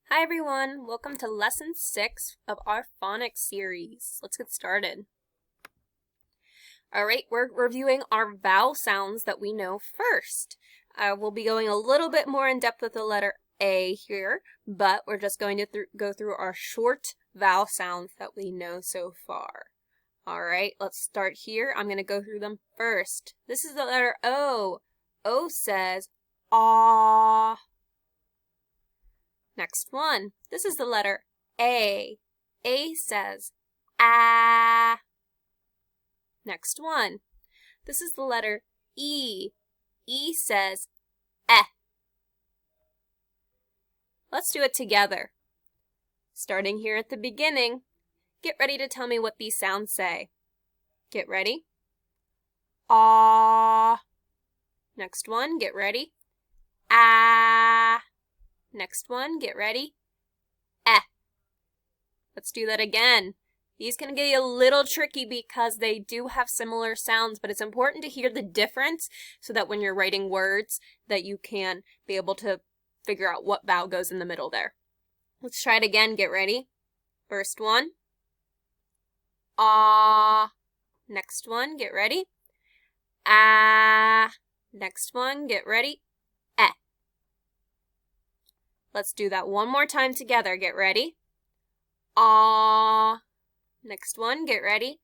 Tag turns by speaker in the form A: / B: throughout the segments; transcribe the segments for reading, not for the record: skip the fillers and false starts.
A: Hi everyone, welcome to lesson 6 of our phonics series. Let's get started. Alright, we're reviewing our vowel sounds that we know first. We'll be going a little bit more in depth with the letter A here, but we're just going to go through our short vowel sounds that we know so far. Alright, let's start here. I'm going to go through them first. This is the letter O. O says, ah. Next one. This is the letter A. A says, ah. Next one. This is the letter E. E says, eh. Let's do it together. Starting here at the beginning, get ready to tell me what these sounds say. Get ready. Ah. Next one, get ready. Ah. Next one, get ready. Eh. Let's do that again. These can get a little tricky because they do have similar sounds, but it's important to hear the difference so that when you're writing words that you can be able to figure out what vowel goes in the middle there. Let's try it again. Get ready. First one. Ah. Next one, get ready. Ah. Next one, get ready. Eh. Let's do that one more time together. Get ready. Ah. Next one, get ready.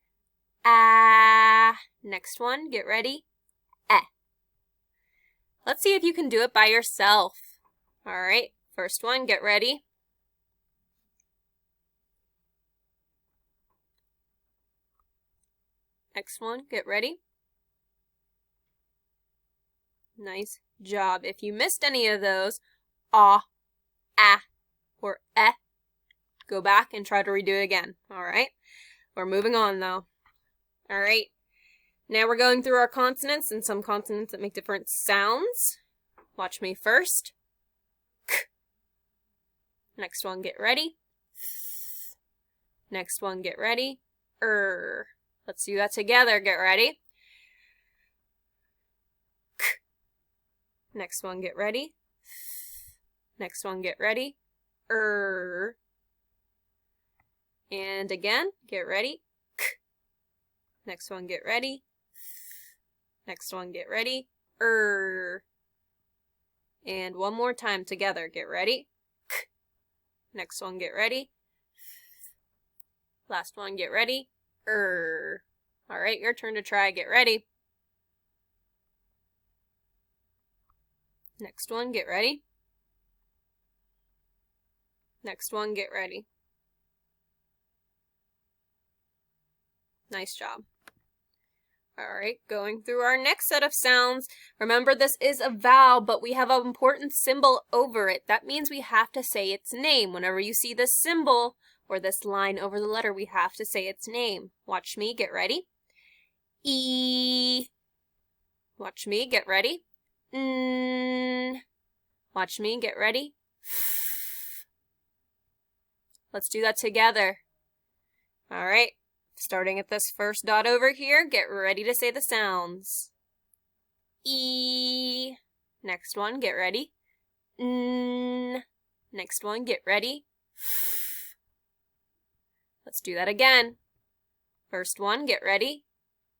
A: Ah. Next one, get ready. Eh. Let's see if you can do it by yourself. All right. First one, get ready. Next one, get ready. Nice job. If you missed any of those, ah, ah, or eh, go back and try to redo it again. All right. We're moving on though. All right. Now we're going through our consonants and some consonants that make different sounds. Watch me first. K. Next one, get ready. Next one, get ready. Let's do that together. Get ready. K. Next one, get ready. Next one, get ready. And again, get ready. K. Next one, get ready. Next one, get ready. And one more time together. Get ready. K. Next one, get ready. Last one, get ready. All right, your turn to try. Get ready. Next one, get ready. Next one, get ready. Nice job. All right, going through our next set of sounds. Remember, this is a vowel, but we have an important symbol over it. That means we have to say its name. Whenever you see this symbol or this line over the letter, we have to say its name. Watch me, get ready. E. Watch me, get ready. N. Watch me, get ready. Let's do that together. All right. Starting at this first dot over here, get ready to say the sounds. E. Next one, get ready. N. Next one, get ready. Let's do that again. First one, get ready.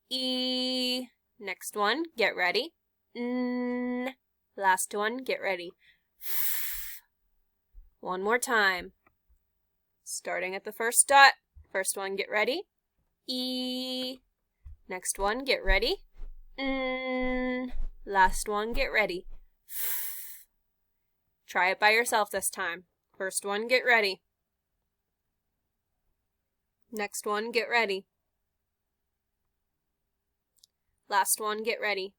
A: E. Next one, get ready. N. Last one, get ready. One more time. Starting at the first dot. First one, get ready. E. Next one, get ready. N. Last one, get ready. Try it by yourself this time. First one, get ready. Next one, get ready. Last one, get ready.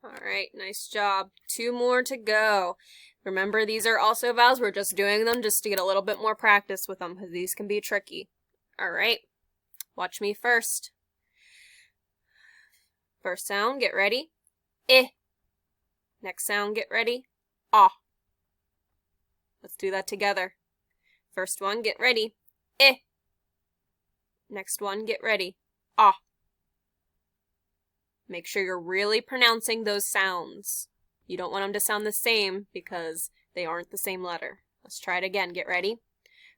A: All right, nice job. 2 more to go. Remember, these are also vowels. We're just doing them just to get a little bit more practice with them because these can be tricky. All right, watch me first. First sound, get ready. I. Next sound, get ready. Ah. Let's do that together. First one, get ready. I. Next one, get ready. Ah. Make sure you're really pronouncing those sounds. You don't want them to sound the same because they aren't the same letter. Let's try it again. Get ready.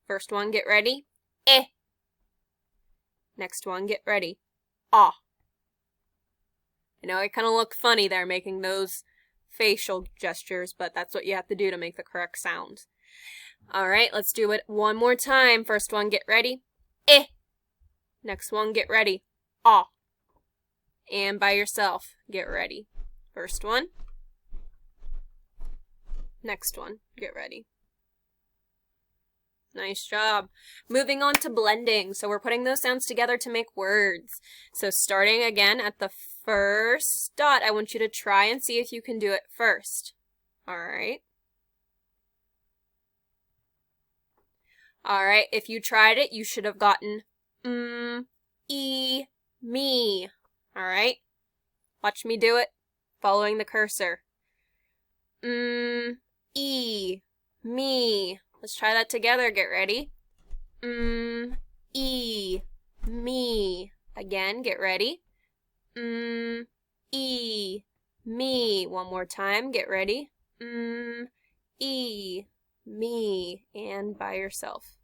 A: First one, get ready. Eh. Next one, get ready. Ah. I know I kind of look funny there making those facial gestures, but that's what you have to do to make the correct sound. All right, let's do it one more time. First one, get ready. Eh. Next one, get ready. Ah. And by yourself, get ready. First one. Next one, get ready. Nice job. Moving on to blending. So we're putting those sounds together to make words. So starting again at the first dot, I want you to try and see if you can do it first. All right. All right, if you tried it, you should have gotten e, me. All right. Watch me do it, following the cursor. E, me. Let's try that together. Get ready. E, me. Again, get ready. E, me. One more time. Get ready. E, me. And by yourself.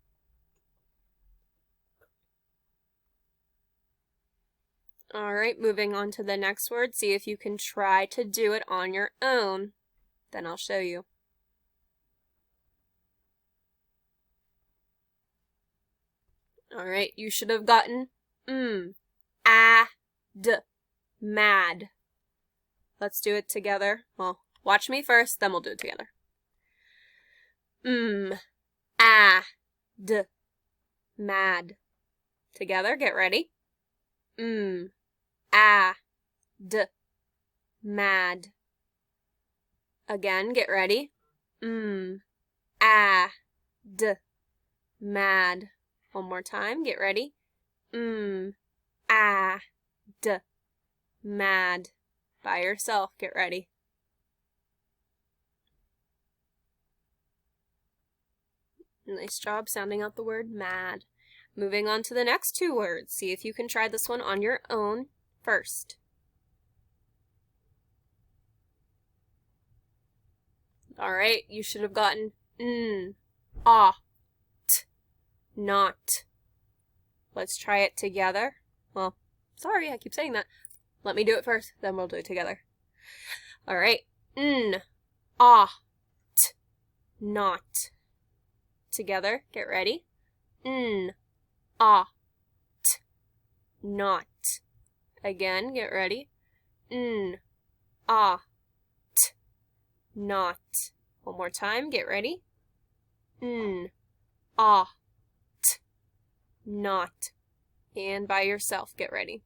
A: All right, moving on to the next word. See if you can try to do it on your own. Then I'll show you. All right, you should have gotten mad. Let's do it together. Well, watch me first, then we'll do it together. Mad. Together, get ready. Mad. Again, get ready. Mad. One more time, get ready. Mad. By yourself, get ready. Nice job sounding out the word mad. Moving on to the next two words. See if you can try this one on your own first. All right, you should have gotten not. Let's try it together. Well, sorry, I keep saying that. Let me do it first, then we'll do it together. All right, not. Together, get ready. Not. Again, get ready. Not. One more time, get ready. Not. And by yourself, get ready.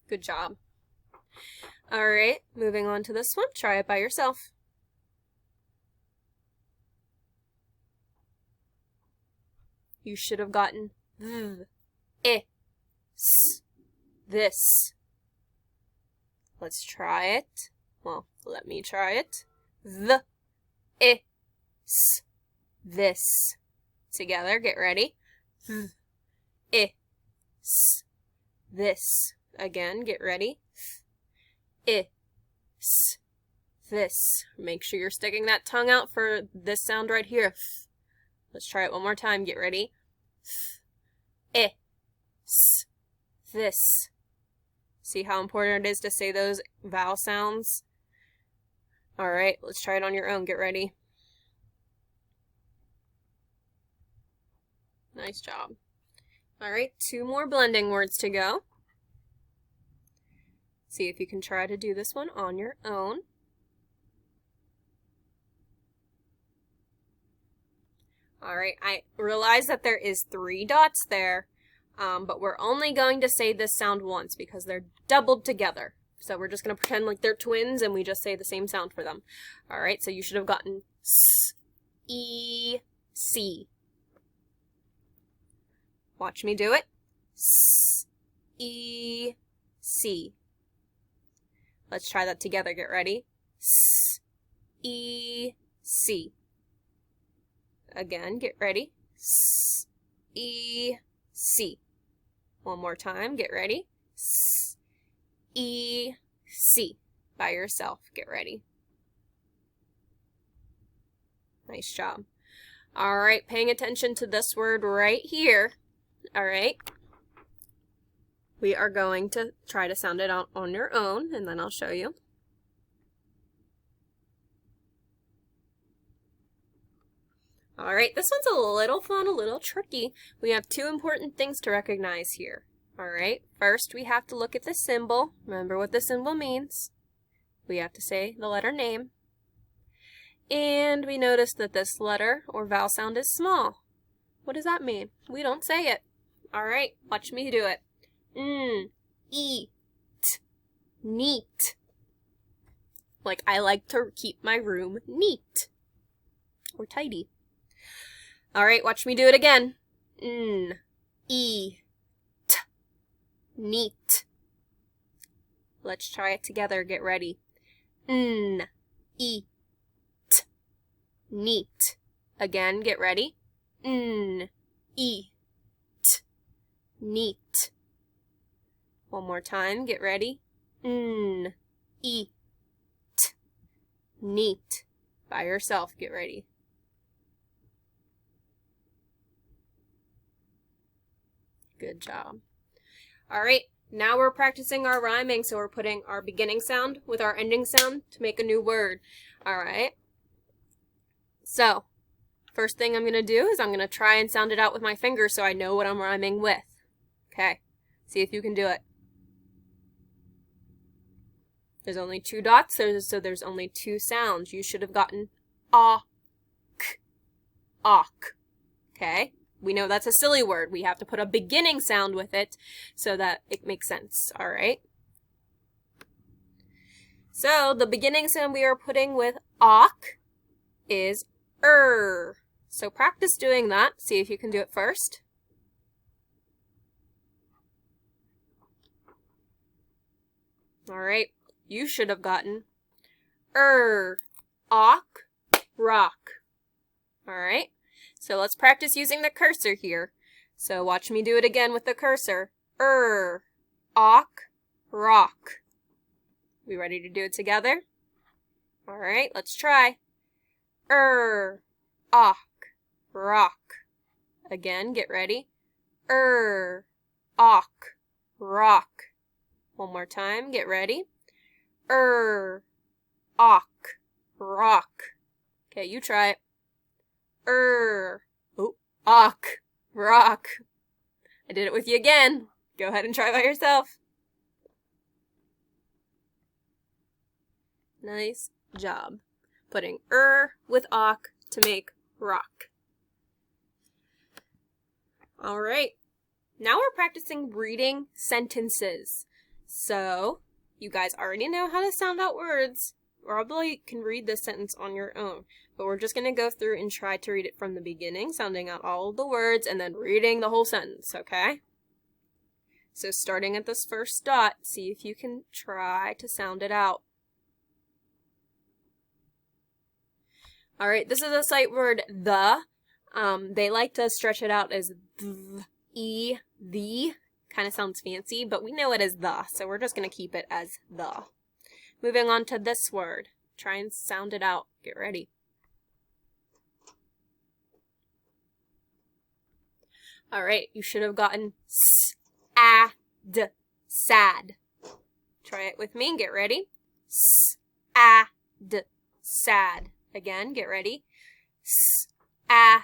A: Good job. All right, moving on to this one. Try it by yourself. You should have gotten this. Let's try it. Well, let me try it. This. Together, get ready. This. Again, get ready. This. Make sure you're sticking that tongue out for this sound right here. Let's try it one more time. Get ready. This. See how important it is to say those vowel sounds? All right, let's try it on your own. Get ready. Nice job. All right, two more blending words to go. See if you can try to do this one on your own. All right, I realize that there is 3 dots there, but we're only going to say this sound once because they're doubled together. So we're just going to pretend like they're twins and we just say the same sound for them. All right, so you should have gotten S, E, C. Watch me do it. S, E, C. Let's try that together. Get ready. S, E, C. Again, get ready. S, E, C. One more time. Get ready. S, E-C by yourself. Get ready. Nice job. All right, paying attention to this word right here. All right. We are going to try to sound it out on your own, and then I'll show you. All right, this one's a little fun, a little tricky. We have two important things to recognize here. All right, first we have to look at the symbol. Remember what the symbol means. We have to say the letter name. And we notice that this letter or vowel sound is small. What does that mean? We don't say it. All right, watch me do it. Eat, neat. Like I like to keep my room neat or tidy. All right, watch me do it again. E-T, neat. Let's try it together. Get ready. E-T, neat. Again, get ready. E-T, neat. One more time, get ready. E-T, neat. By yourself, get ready. Good job. All right, now we're practicing our rhyming, so we're putting our beginning sound with our ending sound to make a new word. All right. So, first thing I'm going to do is I'm going to try and sound it out with my fingers so I know what I'm rhyming with. Okay, see if you can do it. There's only two dots, so there's only two sounds. You should have gotten awk, awk. Okay? We know that's a silly word. We have to put a beginning sound with it so that it makes sense. All right? So the beginning sound we are putting with awk is So practice doing that. See if you can do it first. All right. You should have gotten awk, rock. All right. So let's practice using the cursor here. So watch me do it again with the cursor. Awk, rock. We ready to do it together? All right, let's try. Awk, rock. Again, get ready. Awk, rock. One more time, get ready. Awk, rock. Okay, you try it. Awk, rock. I did it with you again. Go ahead and try by yourself. Nice job. Putting with awk to make rock. All right. Now we're practicing reading sentences. So, you guys already know how to sound out words. Probably can read this sentence on your own, but we're just going to go through and try to read it from the beginning, sounding out all of the words, and then reading the whole sentence, okay? So starting at this first dot, see if you can try to sound it out. All right, this is a sight word, the. They like to stretch it out as the. Kind of sounds fancy, but we know it as the, so we're just going to keep it as the. Moving on to this word. Try and sound it out. Get ready. All right, you should have gotten sad. Try it with me. Get ready. Sad. Again, get ready. Sad.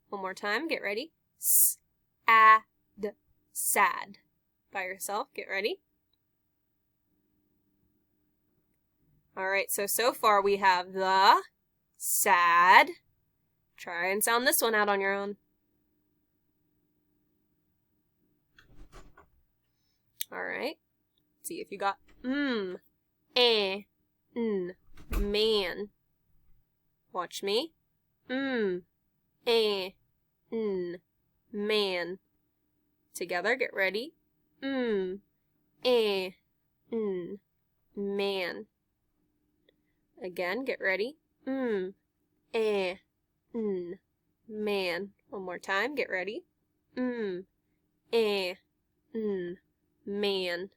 A: One more time. Get ready. Sad. By yourself. Get ready. All right, so far we have the, sad. Try and sound this one out on your own. All right, see if you got man. Watch me. Man. Together, get ready. Man. Again, get ready. Man. One more time, get ready. Man. Man.